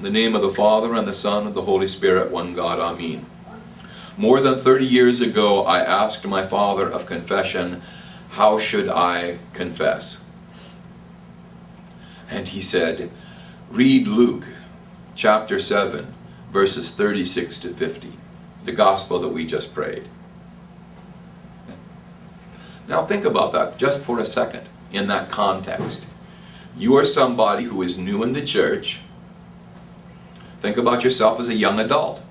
In the name of the Father, and the Son, and the Holy Spirit, one God, Amen. More than 30 years ago, I asked my father of confession, how should I confess? And he said, read Luke chapter 7, verses 36 to 50, the gospel that we just prayed. Now think about that just for a second in that context. You are somebody who is new in the church. Think about yourself as a young adult.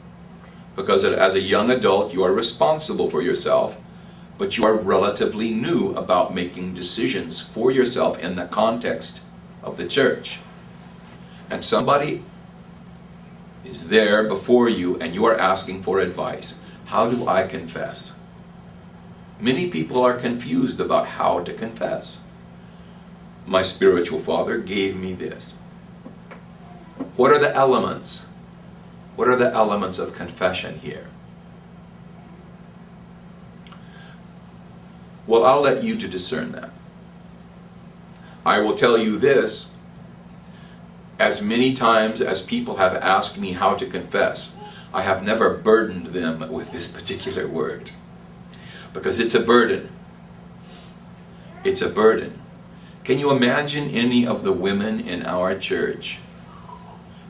Because as a young adult, you are responsible for yourself, but you are relatively new about making decisions for yourself in the context of the church. And somebody is there before you and you are asking for advice. How do I confess? Many people are confused about how to confess. My spiritual father gave me this. What are the elements? What are the elements of confession here? Well, I'll let you to discern that. I will tell you this. As many times as people have asked me how to confess, I have never burdened them with this particular word. Because it's a burden. It's a burden. Can you imagine any of the women in our church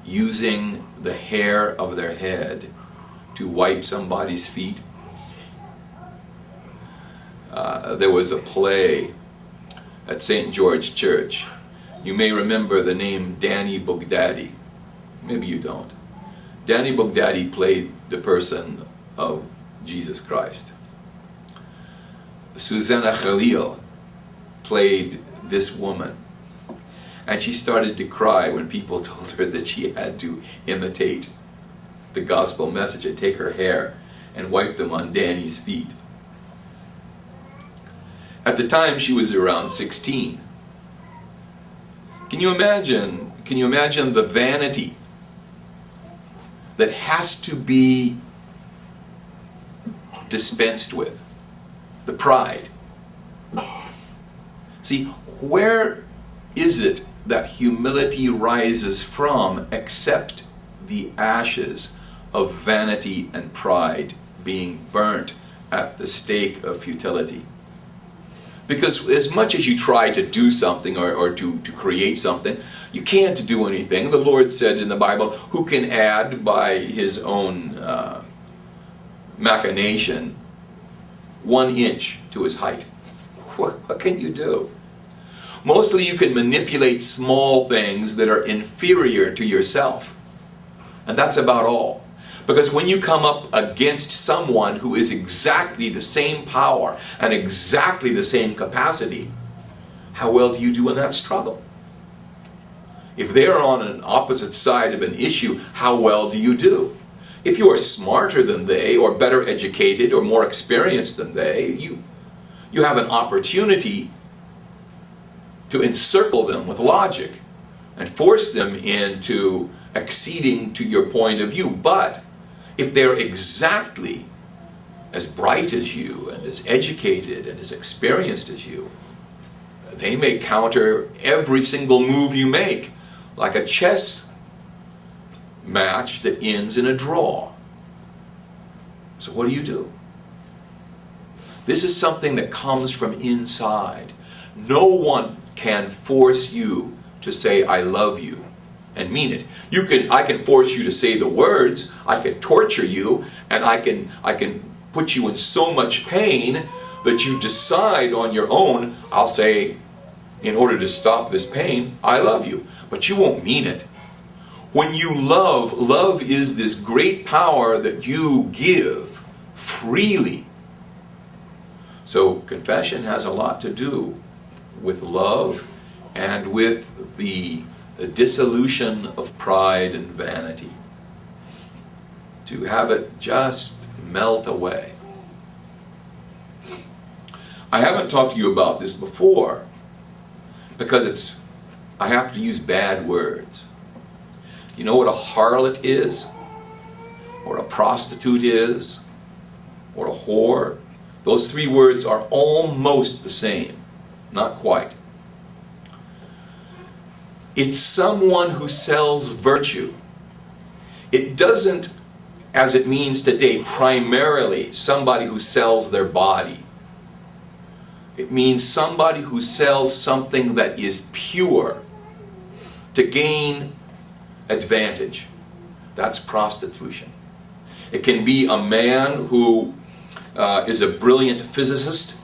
using the hair of their head to wipe somebody's feet? There was a play at St. George Church. You may remember the name Danny Bugdaddy. Maybe you don't. Danny Bugdaddy played the person of Jesus Christ. Susanna Khalil played this woman. And she started to cry when people told her that she had to imitate the gospel message and take her hair and wipe them on Danny's feet. At the time, she was around 16. Can you imagine the vanity that has to be dispensed with? The pride. See, where is it that humility rises from except the ashes of vanity and pride being burnt at the stake of futility? Because as much as you try to do something or to create something, you can't do anything. The Lord said in the Bible, who can add by his own machination 1 inch to his height? What can you do? Mostly you can manipulate small things that are inferior to yourself. And that's about all. Because when you come up against someone who is exactly the same power and exactly the same capacity, how well do you do in that struggle? If they're on an opposite side of an issue, how well do you do? If you are smarter than they, or better educated, or more experienced than they, you have an opportunity to encircle them with logic and force them into acceding to your point of view. But if they're exactly as bright as you and as educated and as experienced as you, they may counter every single move you make, like a chess match that ends in a draw. So what do? This is something that comes from inside. No one can force you to say, I love you, and mean it. I can force you to say the words, I can torture you, and I can put you in so much pain that you decide on your own, I'll say, in order to stop this pain, I love you. But you won't mean it. When you love is this great power that you give freely. So confession has a lot to do with love and with the dissolution of pride and vanity. To have it just melt away. I haven't talked to you about this before because I have to use bad words. You know what a harlot is? Or a prostitute is? Or a whore? Those 3 words are almost the same. Not quite. It's someone who sells virtue it doesn't, as it means today, primarily somebody who sells their body. It means somebody who sells something that is pure to gain advantage. That's prostitution. It can be a man who is a brilliant physicist,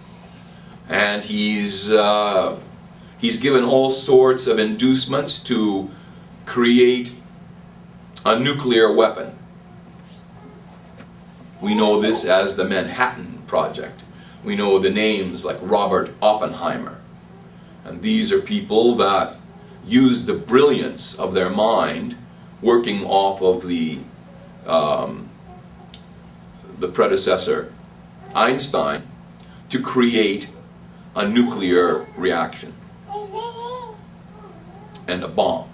and he's given all sorts of inducements to create a nuclear weapon. We know this as the Manhattan Project. We know the names like Robert Oppenheimer. And these are people that use the brilliance of their mind, working off of the predecessor, Einstein, to create a nuclear reaction and a bomb.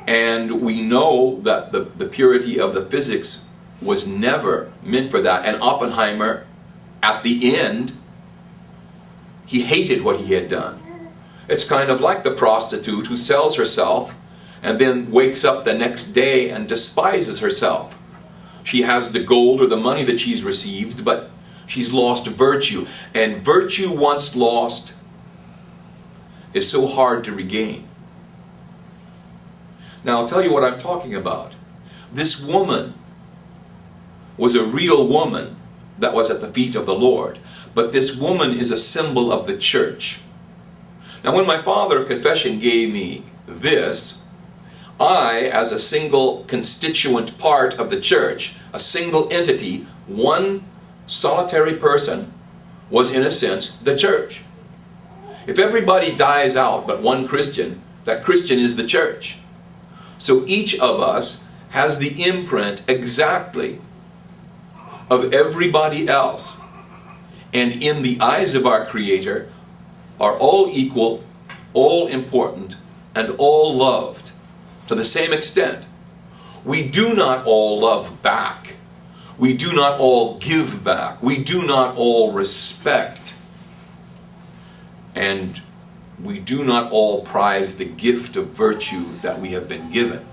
And we know that the purity of the physics was never meant for that. And Oppenheimer, at the end, he hated what he had done. It's kind of like the prostitute who sells herself and then wakes up the next day and despises herself. She has the gold or the money that she's received, but she's lost virtue. And virtue once lost is so hard to regain. Now I'll tell you what I'm talking about. This woman was a real woman that was at the feet of the Lord. But this woman is a symbol of the church. Now when my father of confession gave me this, I, as a single constituent part of the church, a single entity, one solitary person, was in a sense the church. If everybody dies out but one Christian, that Christian is the church. So each of us has the imprint exactly of everybody else. And in the eyes of our Creator are all equal, all important, and all loved to the same extent. We do not all love back. We do not all give back. We do not all respect. And we do not all prize the gift of virtue that we have been given.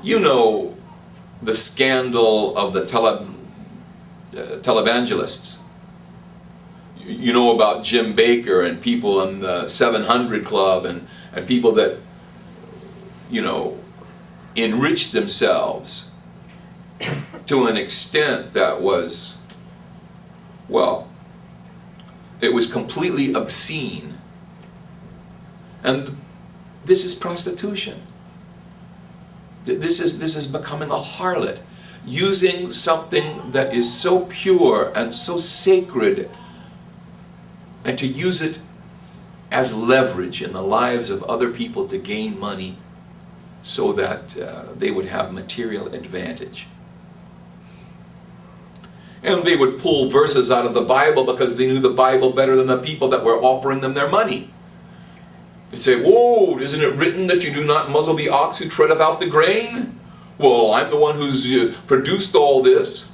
You know the scandal of the televangelists. You know about Jim Bakker and people in the 700 Club and people that, you know, enriched themselves to an extent that was, well, it was completely obscene. And this is prostitution. This is becoming a harlot, using something that is so pure and so sacred, and to use it as leverage in the lives of other people to gain money so that they would have material advantage. And they would pull verses out of the Bible because they knew the Bible better than the people that were offering them their money. They'd say, whoa, isn't it written that you do not muzzle the ox who treadeth out the grain? Well, I'm the one who's produced all this.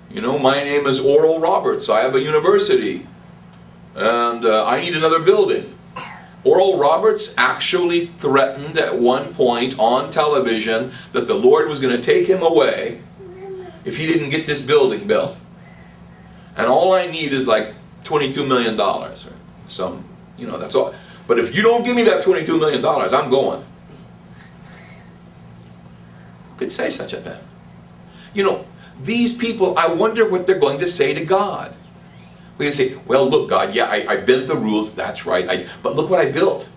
You know, my name is Oral Roberts. I have a university. And I need another building. Oral Roberts actually threatened at one point on television that the Lord was going to take him away if he didn't get this building built. And all I need is like $22 million. Or some, you know, that's all. But if you don't give me that $22 million, I'm going. Who could say such a thing? You know, these people, I wonder what they're going to say to God. We can say, well, look, God, yeah, I bent the rules, that's right, but look what I built.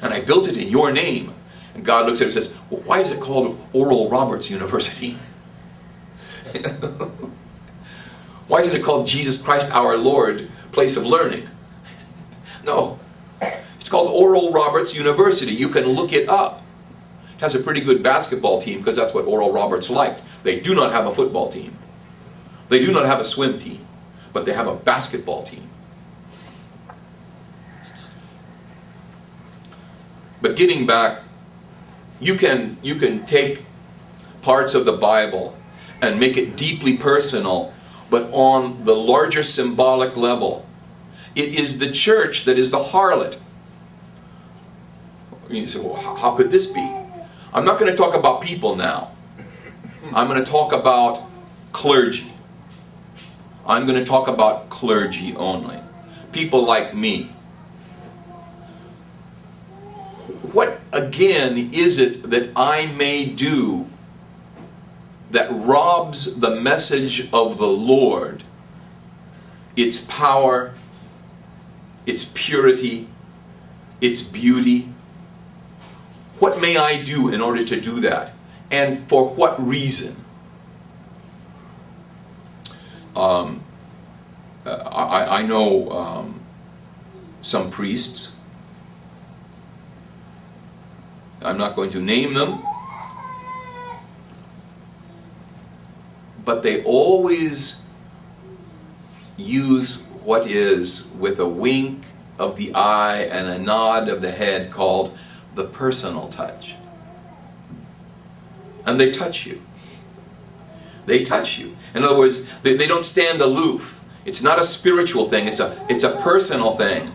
And I built it in your name. And God looks at it and says, well, why is it called Oral Roberts University? Why isn't it called Jesus Christ our Lord Place of Learning? No, it's called Oral Roberts University. You can look it up. It has a pretty good basketball team because that's what Oral Roberts liked. They do not have a football team. They do not have a swim team. But they have a basketball team. But getting back, you can take parts of the Bible and make it deeply personal, but on the larger symbolic level. It is the church that is the harlot. You say, well, how could this be? I'm not going to talk about people now. I'm going to talk about clergy. I'm going to talk about clergy only. People like me. What, again, is it that I may do that robs the message of the Lord, its power, its purity, its beauty? What may I do in order to do that? And for what reason? I know some priests. I'm not going to name them, but they always use what is, with a wink of the eye and a nod of the head, called the personal touch. And they touch you. They touch you. In other words, they don't stand aloof. It's not a spiritual thing. It's a personal thing.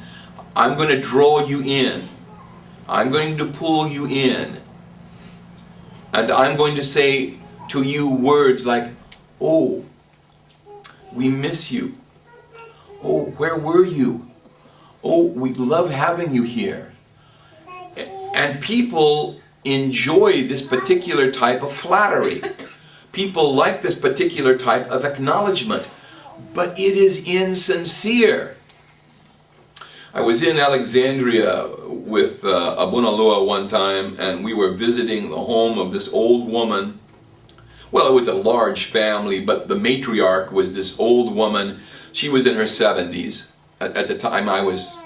I'm going to draw you in. I'm going to pull you in. And I'm going to say to you words like, oh, we miss you. Oh, where were you? Oh, we love having you here. And people enjoy this particular type of flattery. People like this particular type of acknowledgement. But it is insincere. I was in Alexandria with Abuna Lua one time, and we were visiting the home of this old woman. Well, it was a large family, but the matriarch was this old woman. She was in her 70s. At the time, I was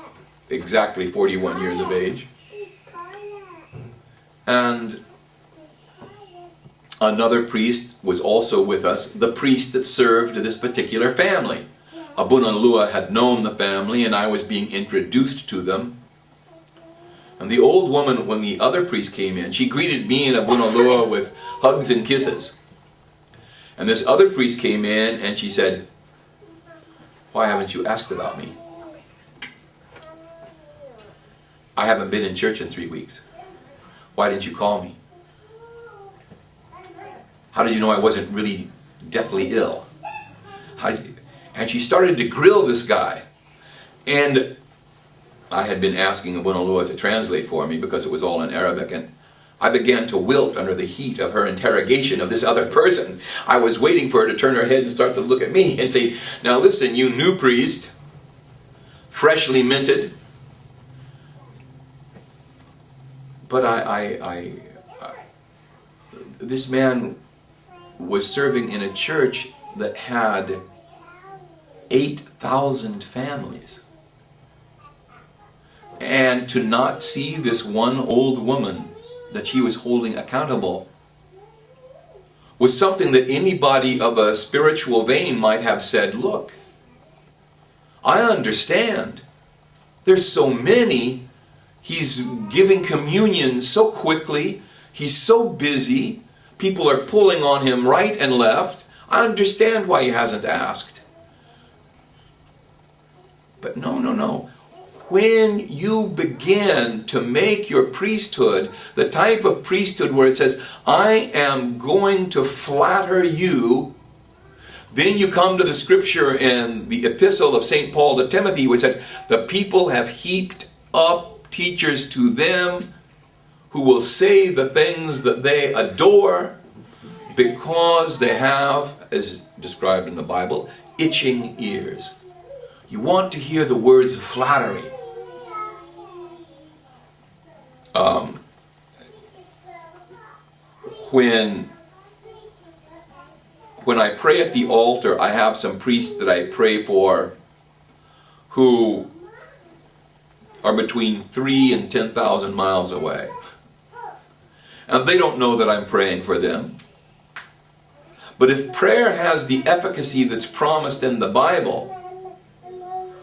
exactly 41 years of age. And another priest was also with us, the priest that served this particular family. Abuna Lua had known the family, and I was being introduced to them. And the old woman, when the other priest came in, she greeted me and Abuna Lua with hugs and kisses. And this other priest came in and she said, "Why haven't you asked about me? I haven't been in church in 3 weeks. Why didn't you call me? How did you know I wasn't really deathly ill?" And she started to grill this guy. And I had been asking Abuna Lua to translate for me because it was all in Arabic, and I began to wilt under the heat of her interrogation of this other person. I was waiting for her to turn her head and start to look at me and say, "Now listen, you new priest, freshly minted." But this man was serving in a church that had 8,000 families. And to not see this one old woman that she was holding accountable was something that anybody of a spiritual vein might have said, "Look, I understand. There's so many. He's giving communion so quickly. He's so busy. People are pulling on him right and left. I understand why he hasn't asked." But no. When you begin to make your priesthood the type of priesthood where it says, "I am going to flatter you," then you come to the scripture in the epistle of St. Paul to Timothy, which said, "The people have heaped up teachers to them who will say the things that they adore because they have," as described in the Bible, "itching ears." You want to hear the words of flattery. When I pray at the altar, I have some priests that I pray for who are between 3,000 and 10,000 miles away. And they don't know that I'm praying for them. But if prayer has the efficacy that's promised in the Bible,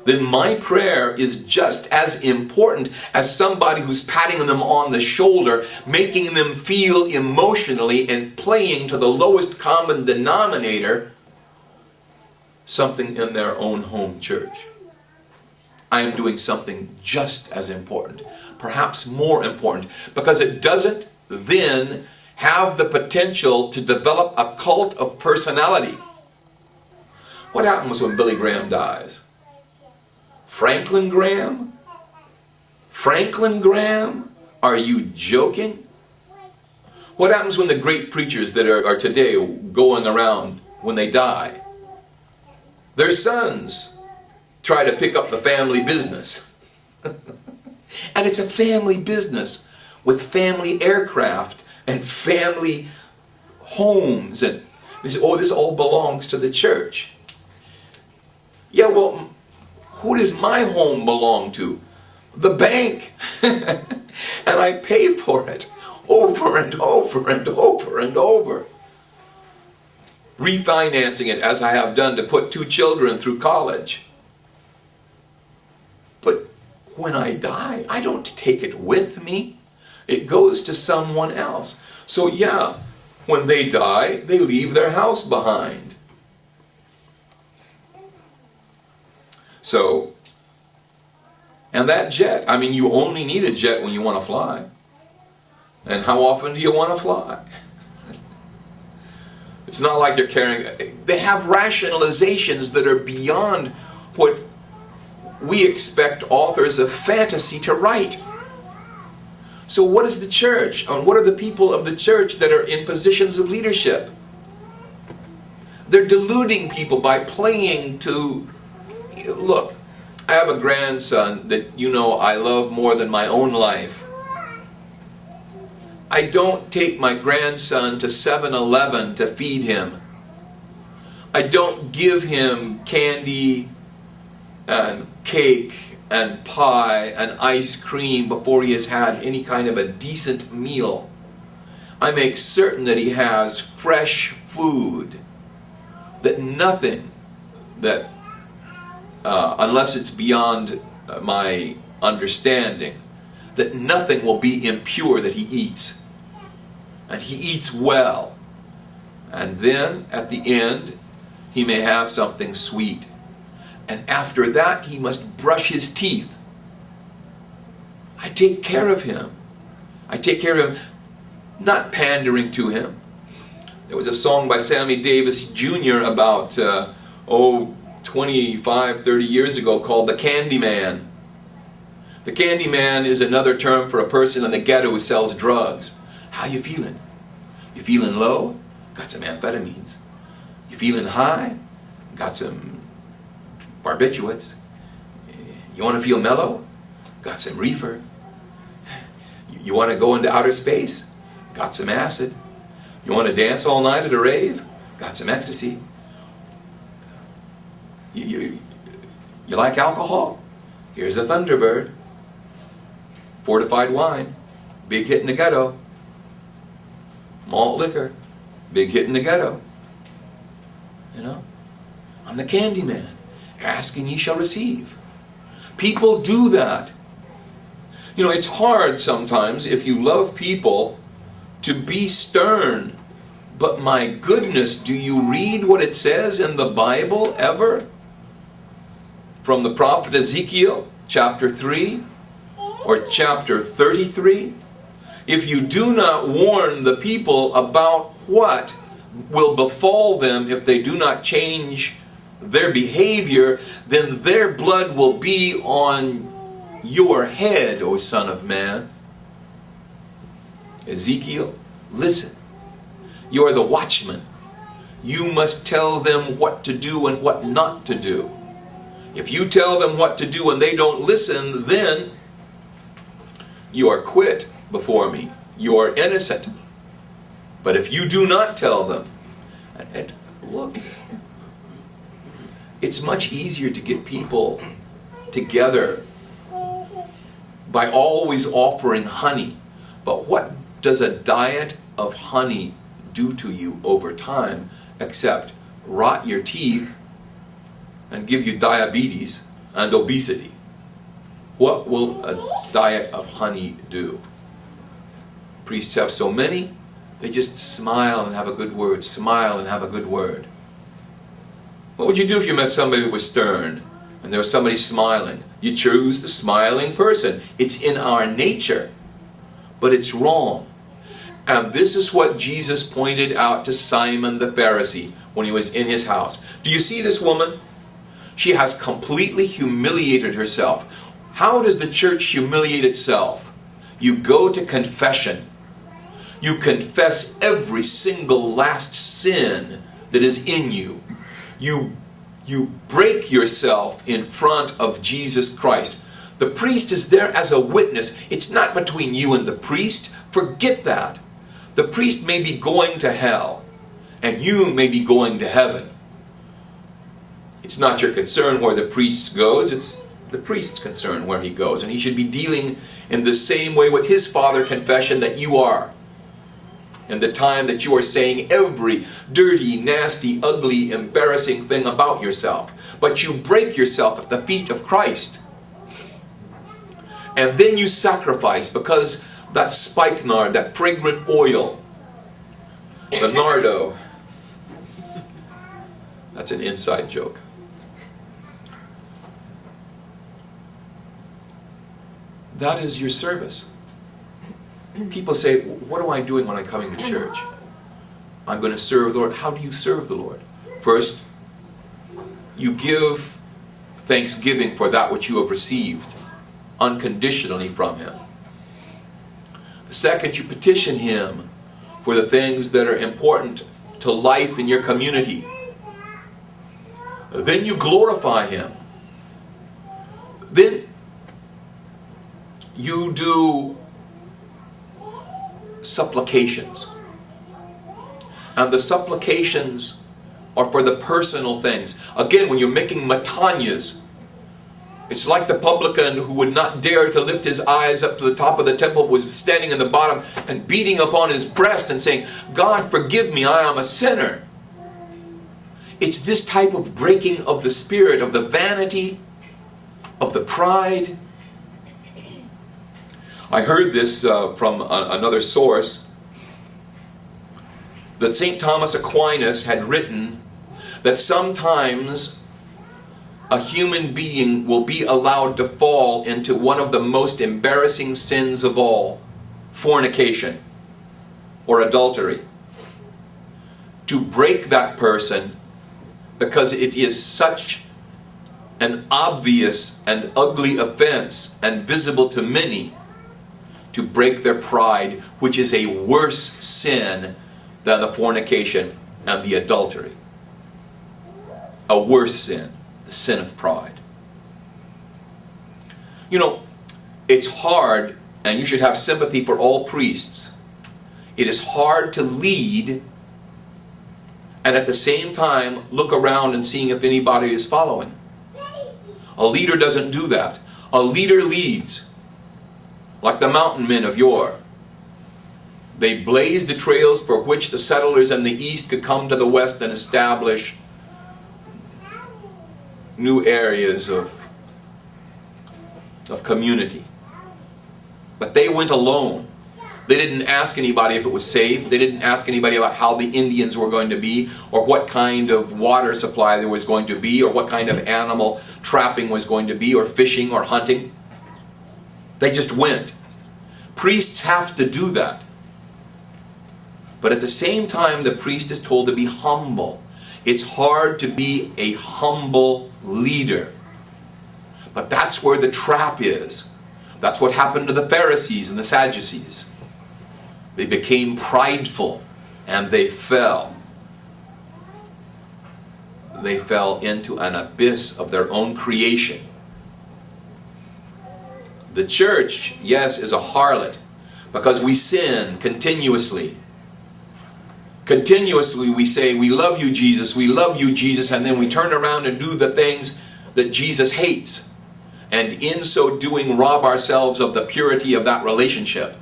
then my prayer is just as important as somebody who's patting them on the shoulder, making them feel emotionally and playing to the lowest common denominator something in their own home church. I am doing something just as important, perhaps more important, because it doesn't then have the potential to develop a cult of personality. What happens when Billy Graham dies? Franklin Graham? Franklin Graham? Are you joking? What happens when the great preachers that are today going around, when they die? Their sons try to pick up the family business. And it's a family business with family aircraft and family homes. And they say, oh, this all belongs to the church. Yeah, well, who does my home belong to? The bank. And I pay for it over and over and over and over. Refinancing it as I have done to put 2 children through college. But when I die, I don't take it with me. It goes to someone else. So yeah, when they die, they leave their house behind. So, and that jet, I mean, you only need a jet when you want to fly. And how often do you want to fly? It's not like they're carrying, they have rationalizations that are beyond what we expect authors of fantasy to write. So what is the church? And what are the people of the church that are in positions of leadership? They're deluding people by playing to, look, I have a grandson that you know I love more than my own life. I don't take my grandson to 7-Eleven to feed him. I don't give him candy and cake and pie and ice cream before he has had any kind of a decent meal. I make certain that he has fresh food, that nothing that, unless it's beyond my understanding, that nothing will be impure that he eats. And he eats well. And then, at the end, he may have something sweet. And after that, he must brush his teeth. I take care of him. I take care of him, not pandering to him. There was a song by Sammy Davis Jr. about, 25, 30 years ago called The Candy Man. The Candy Man is another term for a person in the ghetto who sells drugs. How you feeling? You feeling low? Got some amphetamines. You feeling high? Got some barbiturates. You want to feel mellow? Got some reefer. You want to go into outer space? Got some acid. You want to dance all night at a rave? Got some ecstasy. You like alcohol? Here's a Thunderbird. Fortified wine. Big hit in the ghetto. Malt liquor. Big hit in the ghetto. You know? I'm the Candy Man. Ask and ye shall receive. People do that. You know, it's hard sometimes if you love people to be stern. But my goodness, do you read what it says in the Bible ever? From the prophet Ezekiel, chapter 3 or chapter 33. If you do not warn the people about what will befall them if they do not change their behavior, then their blood will be on your head, O Son of Man. Ezekiel, listen. You are the watchman. You must tell them what to do and what not to do. If you tell them what to do and they don't listen, then you are quit before me. You are innocent. But if you do not tell them, and look, it's much easier to get people together by always offering honey. But what does a diet of honey do to you over time except rot your teeth and give you diabetes and obesity? What will a diet of honey do? Priests have so many, they just smile and have a good word, smile and have a good word. What would you do if you met somebody who was stern and there was somebody smiling? You choose the smiling person. It's in our nature, but it's wrong. And this is what Jesus pointed out to Simon the Pharisee when he was in his house. Do you see this woman? She has completely humiliated herself. How does the church humiliate itself? You go to confession. You confess every single last sin that is in you. You break yourself in front of Jesus Christ. The priest is there as a witness. It's not between you and the priest. Forget that. The priest may be going to hell, and you may be going to heaven. It's not your concern where the priest goes. It's the priest's concern where he goes. And he should be dealing in the same way with his Father confession that you are. In the time that you are saying every dirty, nasty, ugly, embarrassing thing about yourself. But you break yourself at the feet of Christ. And then you sacrifice, because that spikenard, that fragrant oil, the nardo, that's an inside joke. That is your service. People say, what am I doing when I'm coming to church? I'm going to serve the Lord. How do you serve the Lord? First, you give thanksgiving for that which you have received unconditionally from Him. Second, you petition Him for the things that are important to life in your community. Then you glorify Him. Then you do supplications. And the supplications are for the personal things. Again, when you're making matanyas, it's like the publican who would not dare to lift his eyes up to the top of the temple, was standing in the bottom and beating upon his breast and saying, God, forgive me, I am a sinner. It's this type of breaking of the spirit, of the vanity, of the pride. I heard this from another source, that St. Thomas Aquinas had written that sometimes a human being will be allowed to fall into one of the most embarrassing sins of all, fornication or adultery. To break that person, because it is such an obvious and ugly offense and visible to many, to break their pride, which is a worse sin than the fornication and the adultery. A worse sin, the sin of pride. You know, it's hard, and you should have sympathy for all priests. It is hard to lead and at the same time look around and seeing if anybody is following. A leader doesn't do that. A leader leads. Like the mountain men of yore. They blazed the trails for which the settlers in the east could come to the west and establish new areas of community. But they went alone. They didn't ask anybody if it was safe. They didn't ask anybody about how the Indians were going to be, or what kind of water supply there was going to be, or what kind of animal trapping was going to be, or fishing or hunting. They just went. Priests have to do that. But at the same time, the priest is told to be humble. It's hard to be a humble leader. But that's where the trap is. That's what happened to the Pharisees and the Sadducees. They became prideful and they fell. They fell into an abyss of their own creation. The church, yes, is a harlot because we sin continuously. Continuously we say, we love you, Jesus, and then we turn around and do the things that Jesus hates. And in so doing, rob ourselves of the purity of that relationship.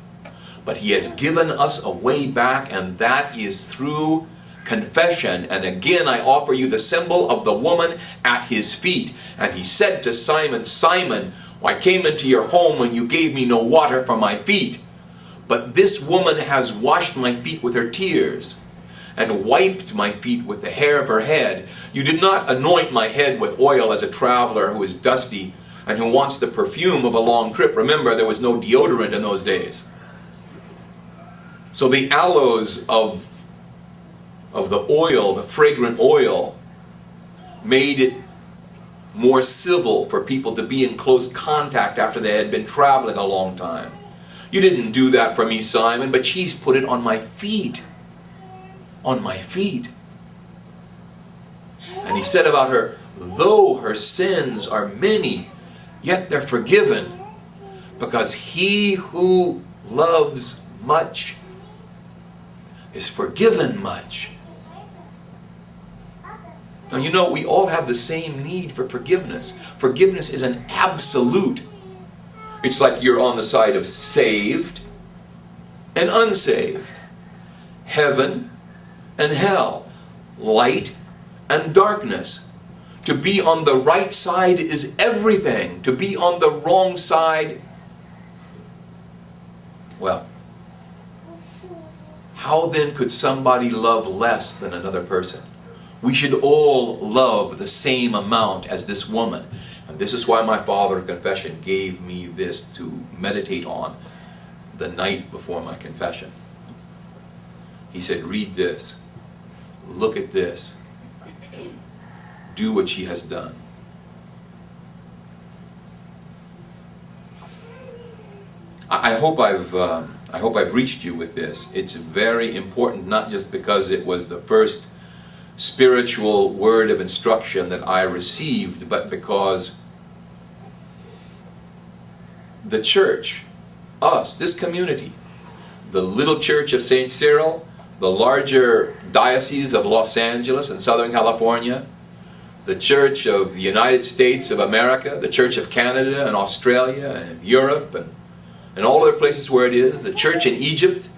But He has given us a way back, and that is through confession. And again, I offer you the symbol of the woman at His feet. And He said to Simon, Simon, I came into your home and you gave me no water for my feet. But this woman has washed my feet with her tears and wiped my feet with the hair of her head. You did not anoint my head with oil as a traveler who is dusty and who wants the perfume of a long trip. Remember, there was no deodorant in those days. So the aloes of the oil, the fragrant oil, made it more civil for people to be in close contact after they had been traveling a long time. You didn't do that for me, Simon, but she's put it on my feet. On my feet. And he said about her, though her sins are many, yet they're forgiven, because he who loves much is forgiven much. Now, you know, we all have the same need for forgiveness. Forgiveness is an absolute. It's like you're on the side of saved and unsaved, heaven and hell, light and darkness. To be on the right side is everything. To be on the wrong side, well, how then could somebody love less than another person? We should all love the same amount as this woman. And this is why my father of confession gave me this to meditate on the night before my confession. He said, read this. Look at this. Do what she has done. I hope I've reached you with this. It's very important, not just because it was the first spiritual word of instruction that I received, but because the church, us, this community, the little church of St. Cyril, the larger diocese of Los Angeles and Southern California, the Church of the United States of America, the Church of Canada and Australia and Europe and all other places where it is, the church in Egypt,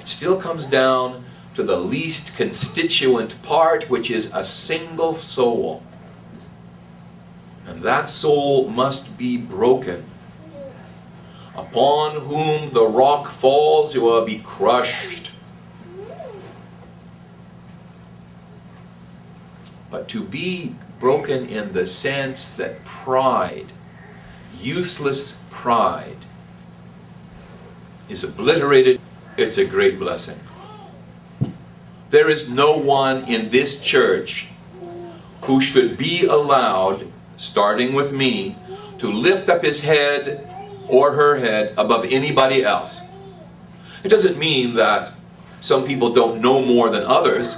it still comes down to the least constituent part, which is a single soul. And that soul must be broken. Upon whom the rock falls, it will be crushed. But to be broken in the sense that pride, useless pride, is obliterated, it's a great blessing. There is no one in this church who should be allowed, starting with me, to lift up his head or her head above anybody else. It doesn't mean that some people don't know more than others,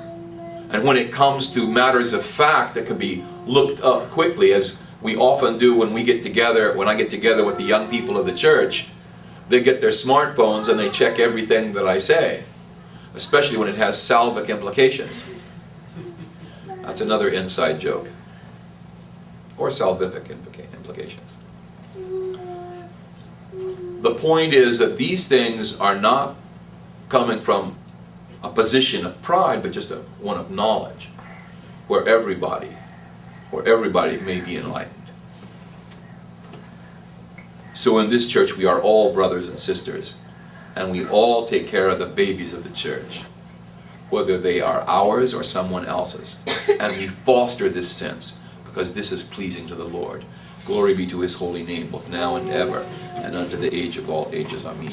and when it comes to matters of fact that can be looked up quickly, as we often do when we get together, when I get together with the young people of the church, they get their smartphones and they check everything that I say, especially when it has salvic implications. That's another inside joke. Or salvific implications. The point is that these things are not coming from a position of pride, but just one of knowledge, where everybody may be enlightened. So in this church we are all brothers and sisters, and we all take care of the babies of the church, whether they are ours or someone else's. And we foster this sense, because this is pleasing to the Lord. Glory be to his holy name, both now and ever, and unto the age of all ages. Amen.